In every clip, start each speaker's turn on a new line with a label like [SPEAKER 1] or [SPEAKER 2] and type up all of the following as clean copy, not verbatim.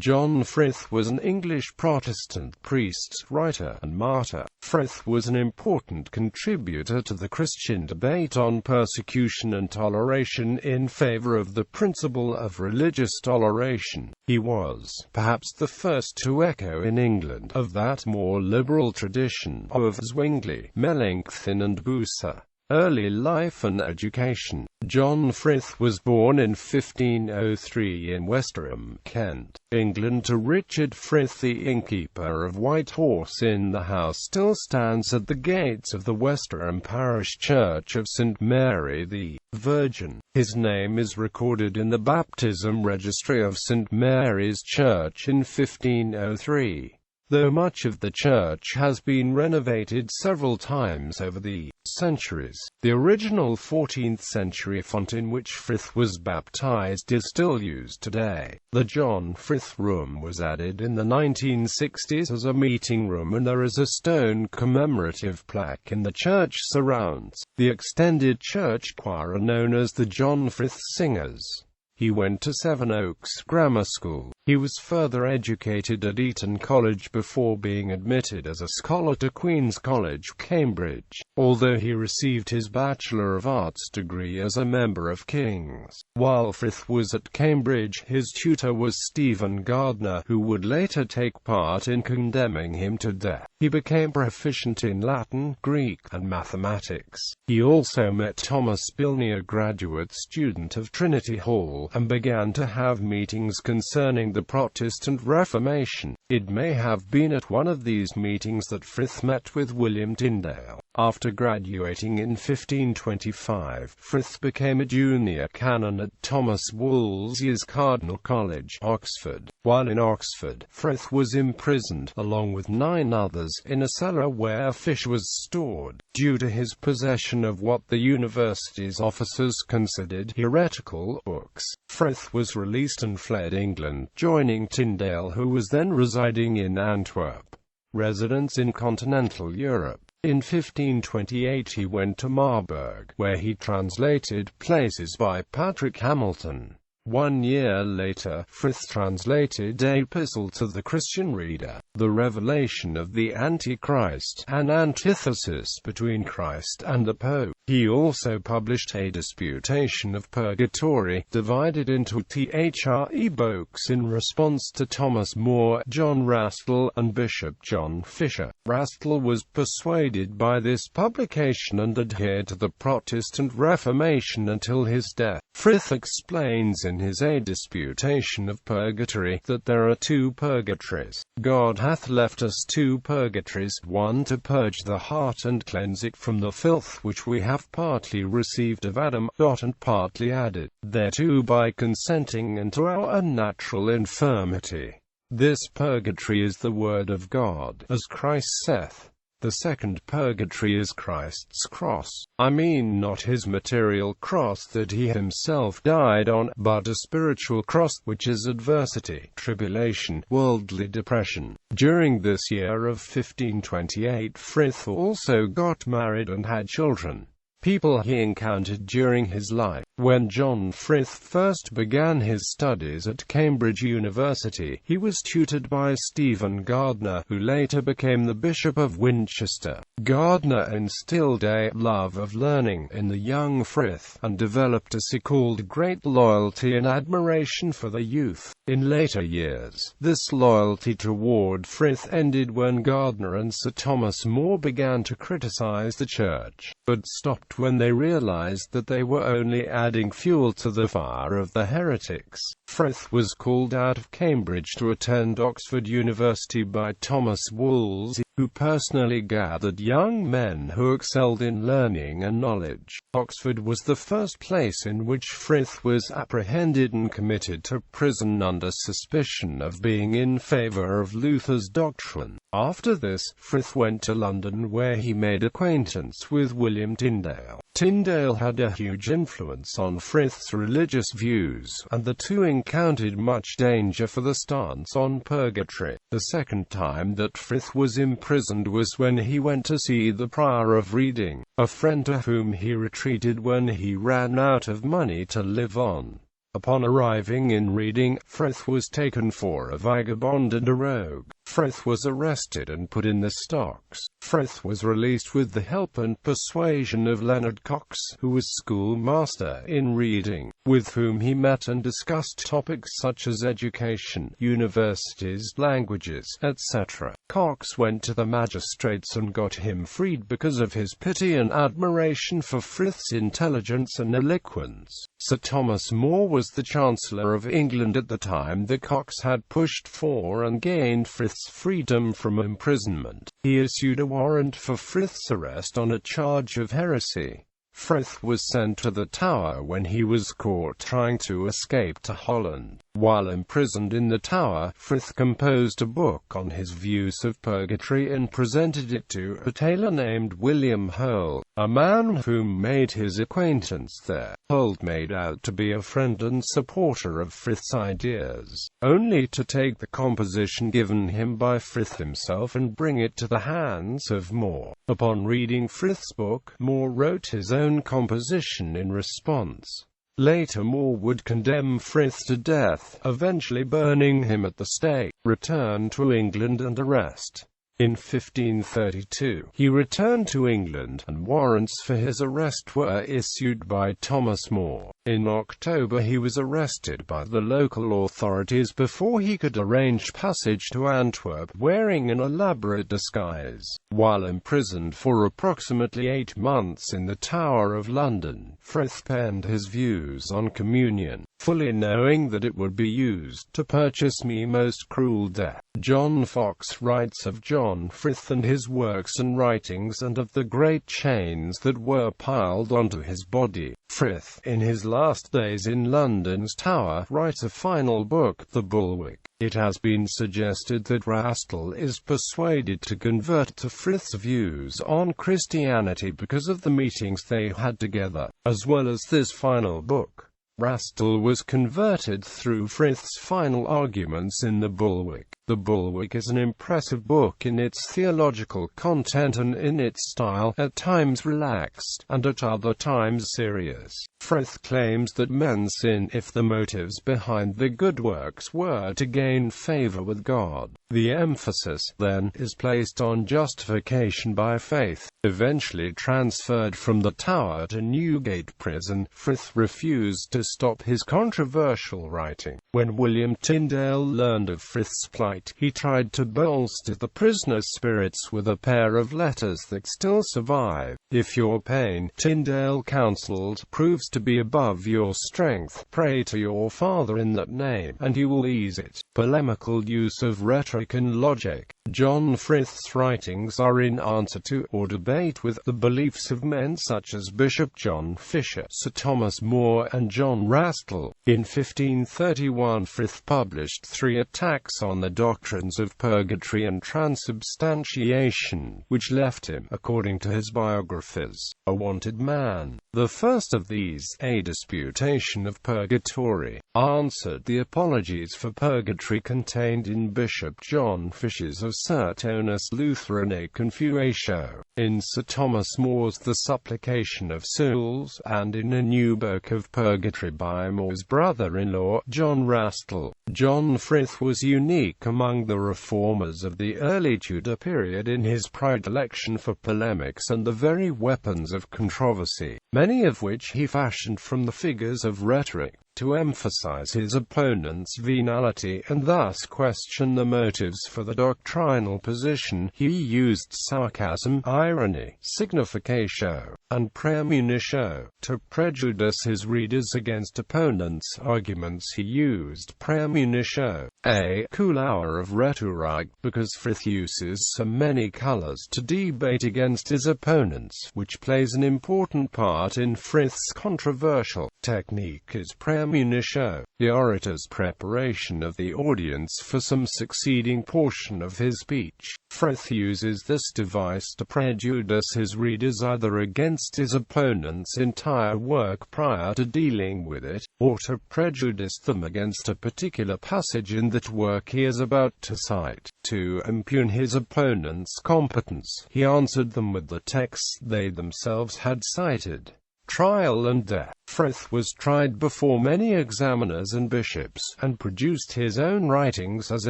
[SPEAKER 1] John Frith was an English Protestant priest, writer, and martyr. Frith was an important contributor to the Christian debate on persecution and toleration in favour of the principle of religious toleration. He was, perhaps, the first to echo in England of that more liberal tradition of Zwingli, Melanchthon and Bucer. Early life and education. John Frith was born in 1503 in Westerham, Kent, England, to Richard Frith, the innkeeper of White Horse Inn. The house still stands at the gates of the Westerham parish church of St Mary the Virgin. His name is recorded in the baptism registry of St Mary's Church in 1503. Though much of the church has been renovated several times over the centuries, the original 14th-century font in which Frith was baptized is still used today. The John Frith Room was added in the 1960s as a meeting room, and there is a stone commemorative plaque in the church surrounds. The extended church choir are known as the John Frith Singers. He went to Sevenoaks Grammar School. He was further educated at Eton College before being admitted as a scholar to Queen's College, Cambridge, although he received his Bachelor of Arts degree as a member of King's. While Frith was at Cambridge, his tutor was Stephen Gardiner, who would later take part in condemning him to death. He became proficient in Latin, Greek, and mathematics. He also met Thomas Bilney, a graduate student of Trinity Hall, and began to have meetings concerning the Protestant Reformation. It may have been at one of these meetings that Frith met with William Tyndale. After graduating in 1525, Frith became a junior canon at Thomas Wolsey's Cardinal College, Oxford. While in Oxford, Frith was imprisoned, along with 9 others, in a cellar where fish was stored, due to his possession of what the university's officers considered heretical books. Frith was released and fled England, joining Tyndale, who was then residing in Antwerp, residence in continental Europe. In 1528 he went to Marburg, where he translated places by Patrick Hamilton. 1 year later, Frith translated an epistle to the Christian reader, The Revelation of the Antichrist, an antithesis between Christ and the Pope. He also published a disputation of purgatory, divided into 3 books in response to Thomas More, John Rastell, and Bishop John Fisher. Rastell was persuaded by this publication and adhered to the Protestant Reformation until his death. Frith explains in his A Disputation of Purgatory that there are 2 purgatories. God hath left us 2 purgatories, one to purge the heart and cleanse it from the filth which we have partly received of Adam, and partly added thereto by consenting unto our unnatural infirmity. This purgatory is the word of God, as Christ saith. The second purgatory is Christ's cross. I mean not his material cross that he himself died on, but a spiritual cross, which is adversity, tribulation, worldly depression. During this year of 1528, Frith also got married and had children. People he encountered during his life. When John Frith first began his studies at Cambridge University, he was tutored by Stephen Gardiner, who later became the Bishop of Winchester. Gardiner instilled a love of learning in the young Frith, and developed a so-called great loyalty and admiration for the youth. In later years, this loyalty toward Frith ended when Gardiner and Sir Thomas More began to criticize the church, but stopped when they realized that they were only adding fuel to the fire of the heretics. Frith was called out of Cambridge to attend Oxford University by Thomas Wolsey, who personally gathered young men who excelled in learning and knowledge. Oxford was the first place in which Frith was apprehended and committed to prison under suspicion of being in favour of Luther's doctrine. After this, Frith went to London, where he made acquaintance with William Tyndale. Tyndale had a huge influence on Frith's religious views, and the two encountered much danger for the stance on purgatory. The second time that Frith was imprisoned was when he went to see the Prior of Reading, a friend to whom he retreated when he ran out of money to live on. Upon arriving in Reading, Frith was taken for a vagabond and a rogue. Frith was arrested and put in the stocks. Frith was released with the help and persuasion of Leonard Cox, who was schoolmaster in Reading, with whom he met and discussed topics such as education, universities, languages, etc. Cox went to the magistrates and got him freed because of his pity and admiration for Frith's intelligence and eloquence. Sir Thomas More was the Chancellor of England at the time that Cox had pushed for and gained Frith's freedom from imprisonment. He issued a warrant for Frith's arrest on a charge of heresy. Frith was sent to the Tower when he was caught trying to escape to Holland. While imprisoned in the Tower, Frith composed a book on his views of purgatory and presented it to a tailor named William Hole, a man whom made his acquaintance there. Hole made out to be a friend and supporter of Frith's ideas, only to take the composition given him by Frith himself and bring it to the hands of More. Upon reading Frith's book, More wrote his own composition in response. Later More would condemn Frith to death, eventually burning him at the stake, return to England and arrest. In 1532, he returned to England, and warrants for his arrest were issued by Thomas More. In October he was arrested by the local authorities before he could arrange passage to Antwerp, wearing an elaborate disguise. While imprisoned for approximately 8 months in the Tower of London, Frith penned his views on communion, fully knowing that it would be used to purchase me most cruel death. John Fox writes of John Frith and his works and writings, and of the great chains that were piled onto his body. Frith, in his last days in London's Tower, writes a final book, The Bulwark. It has been suggested that Rastell is persuaded to convert to Frith's views on Christianity because of the meetings they had together, as well as this final book. Rastell was converted through Frith's final arguments in The Bulwark. The Bulwark is an impressive book in its theological content and in its style, at times relaxed, and at other times serious. Frith claims that men sin if the motives behind the good works were to gain favour with God. The emphasis, then, is placed on justification by faith. Eventually transferred from the Tower to Newgate Prison, Frith refused to stop his controversial writing. When William Tyndale learned of Frith's plight, he tried to bolster the prisoner's spirits with a pair of letters that still survive. If your pain, Tyndale counselled, proves to be above your strength, pray to your Father in that name, and he will ease it. Polemical use of rhetoric and logic. John Frith's writings are in answer to, or debate with, the beliefs of men such as Bishop John Fisher, Sir Thomas More, and John Rastell. In 1531 Frith published 3 attacks on the doctrines of purgatory and transubstantiation, which left him, according to his biographers, a wanted man. The first of these, A Disputation of Purgatory, answered the apologies for purgatory contained in Bishop John Fisher's of Sertonus Lutheranae Confuatio, in Sir Thomas More's The Supplication of Souls, and in a new book of purgatory by More's brother-in-law, John Rastell. John Frith was unique among the reformers of the early Tudor period in his predilection for polemics and the very weapons of controversy, many of which he fashioned from the figures of rhetoric, to emphasize his opponent's venality and thus question the motives for the doctrinal position. He used sarcasm, irony, significatio, and praemunitio to prejudice his readers against opponents' arguments. He used praemunitio, a cool hour of rhetoric, because Frith uses so many colors to debate against his opponents, which plays an important part in Frith's controversial technique is praemunitio, the orator's preparation of the audience for some succeeding portion of his speech. Frith uses this device to prejudice his readers either against his opponent's entire work prior to dealing with it, or to prejudice them against a particular passage in that work he is about to cite. To impugn his opponent's competence, he answered them with the texts they themselves had cited. trial and death. Frith was tried before many examiners and bishops, and produced his own writings as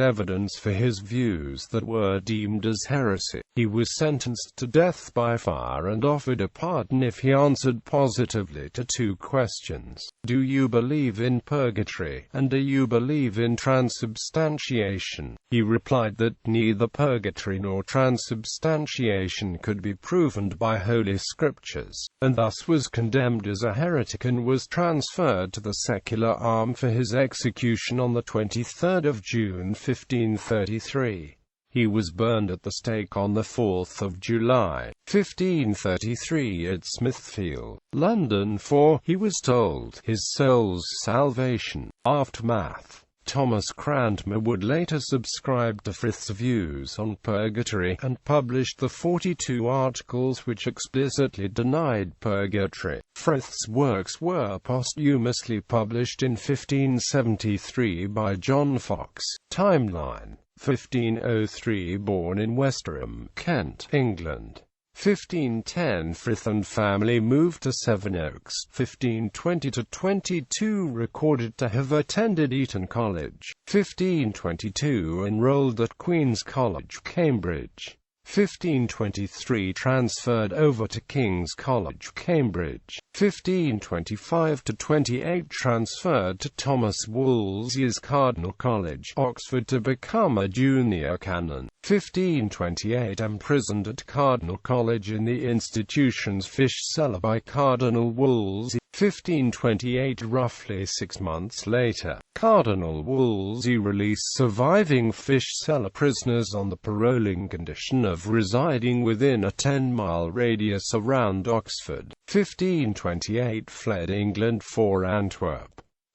[SPEAKER 1] evidence for his views that were deemed as heresy. He was sentenced to death by fire and offered a pardon if he answered positively to two questions. Do you believe in purgatory, and do you believe in transubstantiation? He replied that neither purgatory nor transubstantiation could be proven by Holy Scriptures, and thus was condemned as a heretic and was transferred to the secular arm for his execution on the 23rd of June 1533. He was burned at the stake on the 4th of July, 1533 at Smithfield, London for, he was told, his soul's salvation. Aftermath. Thomas Cranmer would later subscribe to Frith's views on purgatory, and published the 42 articles which explicitly denied purgatory. Frith's works were posthumously published in 1573 by John Fox. Timeline. 1503 born in Westerham, Kent, England. 1510 Frith and family moved to Sevenoaks. 1520–22 recorded to have attended Eton College. 1522 enrolled at Queen's College, Cambridge. 1523 transferred over to King's College, Cambridge. 1525–28 transferred to Thomas Wolsey's Cardinal College, Oxford to become a junior canon. 1528 imprisoned at Cardinal College in the institution's fish cellar by Cardinal Wolsey. 1528 roughly 6 months later, Cardinal Wolsey released surviving fish cellar prisoners on the paroling condition of residing within a 10-mile radius around Oxford. 1528 fled England for Antwerp.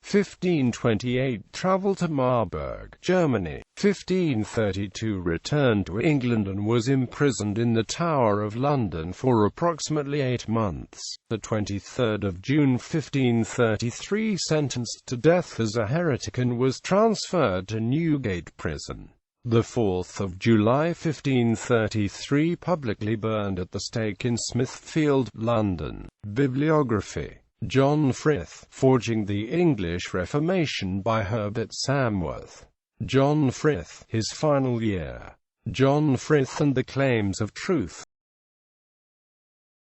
[SPEAKER 1] 1528 travelled to Marburg, Germany. 1532 returned to England and was imprisoned in the Tower of London for approximately 8 months. The 23rd of June 1533 sentenced to death as a heretic and was transferred to Newgate Prison. The 4th of July 1533 publicly burned at the stake in Smithfield, London. Bibliography. John Frith, Forging the English Reformation by Herbert Samworth. John Frith, His Final Year. John Frith and the Claims of Truth.